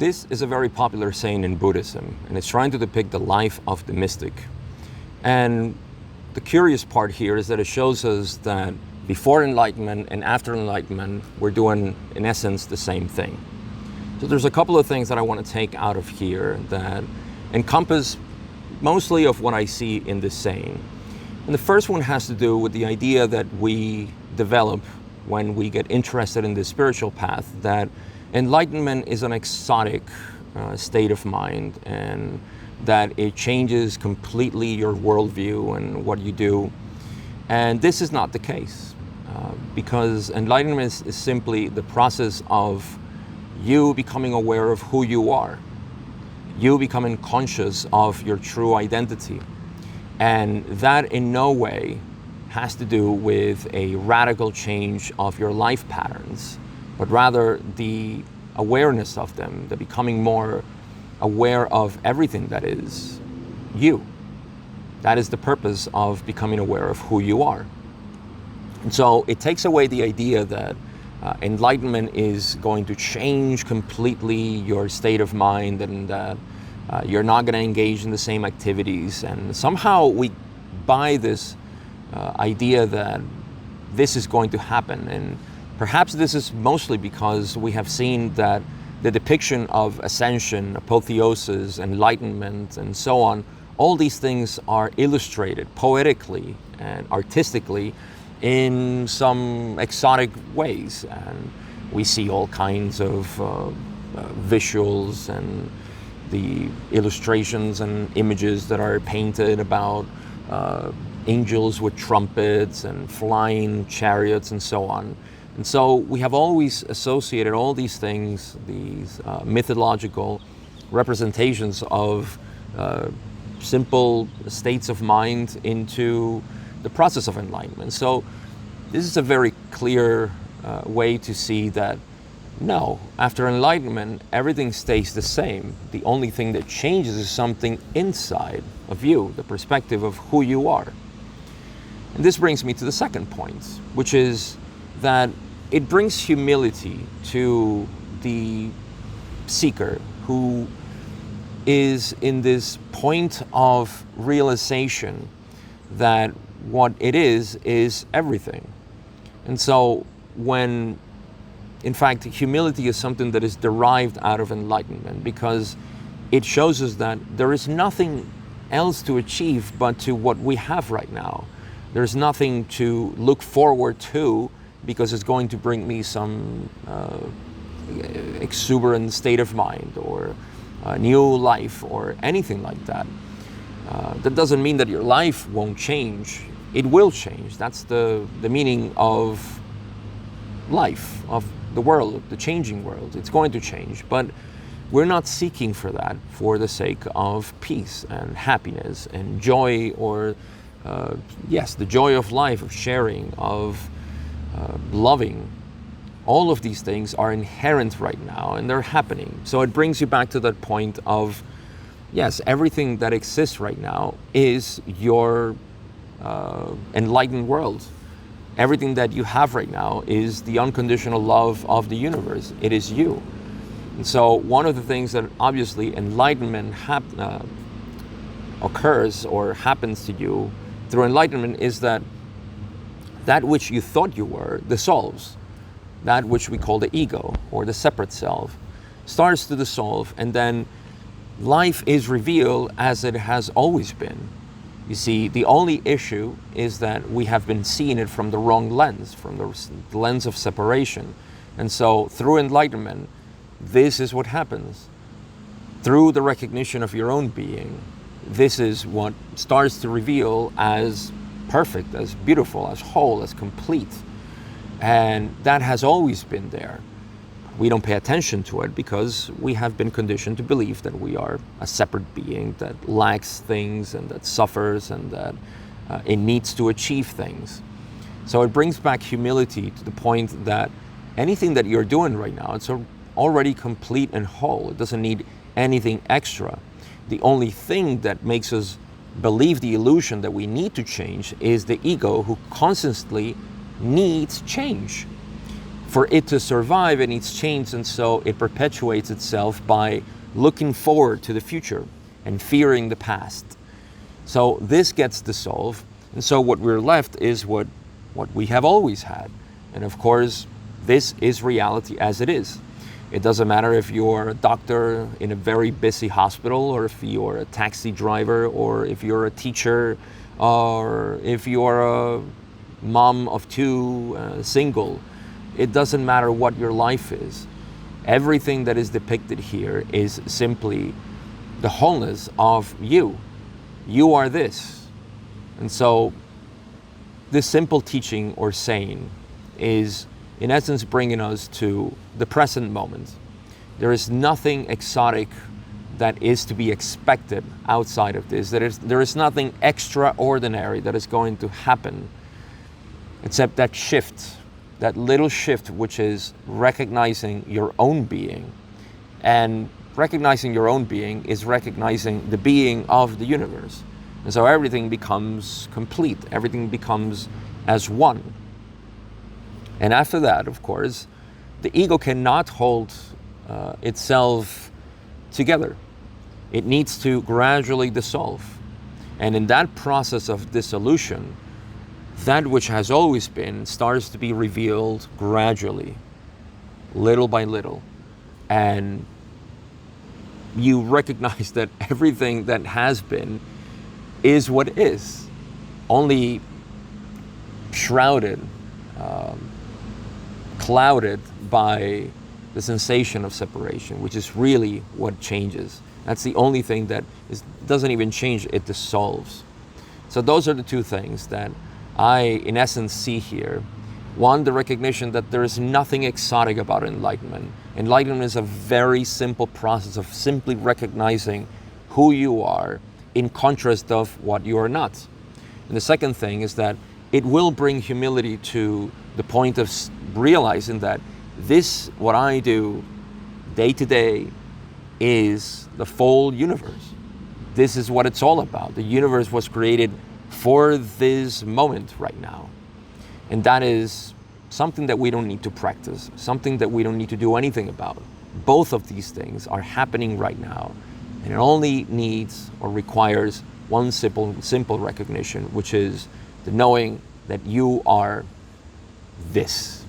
This is a very popular saying in Buddhism, and it's trying to depict the life of the mystic. And the curious part here is that it shows us that before enlightenment and after enlightenment, we're doing, in essence, the same thing. So there's a couple of things that I want to take out of here that encompass mostly of what I see in this saying. And the first one has to do with the idea that we develop when we get interested in the spiritual path, that enlightenment is an exotic state of mind, and that it changes completely your worldview and what you do. And this is not the case, because enlightenment is simply the process of you becoming aware of who you are, you becoming conscious of your true identity. And that in no way has to do with a radical change of your life patterns, but rather the awareness of them, the becoming more aware of everything that is you. That is the purpose of becoming aware of who you are. And so it takes away the idea that enlightenment is going to change completely your state of mind, and that you're not going to engage in the same activities. And somehow we buy this idea that this is going to happen. And perhaps this is mostly because we have seen that the depiction of ascension, apotheosis, enlightenment, and so on, all these things are illustrated poetically and artistically in some exotic ways. And we see all kinds of visuals and the illustrations and images that are painted about angels with trumpets and flying chariots and so on. And so we have always associated all these things, these mythological representations of simple states of mind, into the process of enlightenment. So this is a very clear way to see that no, after enlightenment, everything stays the same. The only thing that changes is something inside of you, the perspective of who you are. And this brings me to the second point, which is that it brings humility to the seeker who is in this point of realization that what it is everything. And so when, in fact, humility is something that is derived out of enlightenment, because it shows us that there is nothing else to achieve but to what we have right now. There's nothing to look forward to because it's going to bring me some exuberant state of mind or a new life or anything like that. That doesn't mean that your life won't change. It will change. That's the meaning of life, of the world, the changing world. It's going to change, but we're not seeking for that for the sake of peace and happiness and joy, or yes, the joy of life, of sharing, of loving. All of these things are inherent right now, and they're happening. So it brings you back to that point of, yes, everything that exists right now is your enlightened world. Everything that you have right now is the unconditional love of the universe. It is you. And so one of the things that obviously enlightenment occurs or happens to you through enlightenment is that which you thought you were dissolves. That which we call the ego or the separate self starts to dissolve, and then life is revealed as it has always been. You see, the only issue is that we have been seeing it from the wrong lens, from the lens of separation. And so through enlightenment, this is what happens. Through the recognition of your own being, this is what starts to reveal as perfect, as beautiful, as whole, as complete. And that has always been there. We don't pay attention to it because we have been conditioned to believe that we are a separate being that lacks things and that suffers and that it needs to achieve things. So it brings back humility to the point that anything that you're doing right now, it's already complete and whole. It doesn't need anything extra. The only thing that makes us believe the illusion that we need to change is the ego, who constantly needs change. For it to survive, it needs change, and so it perpetuates itself by looking forward to the future and fearing the past. So this gets dissolved, and so what we're left is what we have always had. And of course, this is reality as it is. It doesn't matter if you're a doctor in a very busy hospital, or if you're a taxi driver, or if you're a teacher, or if you're a mom of two, single. It doesn't matter what your life is. Everything that is depicted here is simply the wholeness of you. You are this. And so this simple teaching or saying is in essence bringing us to the present moment. There is nothing exotic that is to be expected outside of this. There is nothing extraordinary that is going to happen except that shift, that little shift, which is recognizing your own being. And recognizing your own being is recognizing the being of the universe. And so everything becomes complete. Everything becomes as one. And after that, of course, the ego cannot hold itself together. It needs to gradually dissolve. And in that process of dissolution, that which has always been starts to be revealed gradually, little by little. And you recognize that everything that has been is what is, only shrouded, clouded by the sensation of separation, which is really what changes. That's the only thing that doesn't even change, it dissolves. So those are the two things that I, in essence, see here. One, the recognition that there is nothing exotic about enlightenment. Enlightenment is a very simple process of simply recognizing who you are in contrast of what you are not. And the second thing is that it will bring humility to the point of realizing that this, what I do day to day, is the full universe. This is what it's all about. The universe was created for this moment right now. And that is something that we don't need to practice, something that we don't need to do anything about. Both of these things are happening right now. And it only needs or requires one simple recognition, which is the knowing that you are this.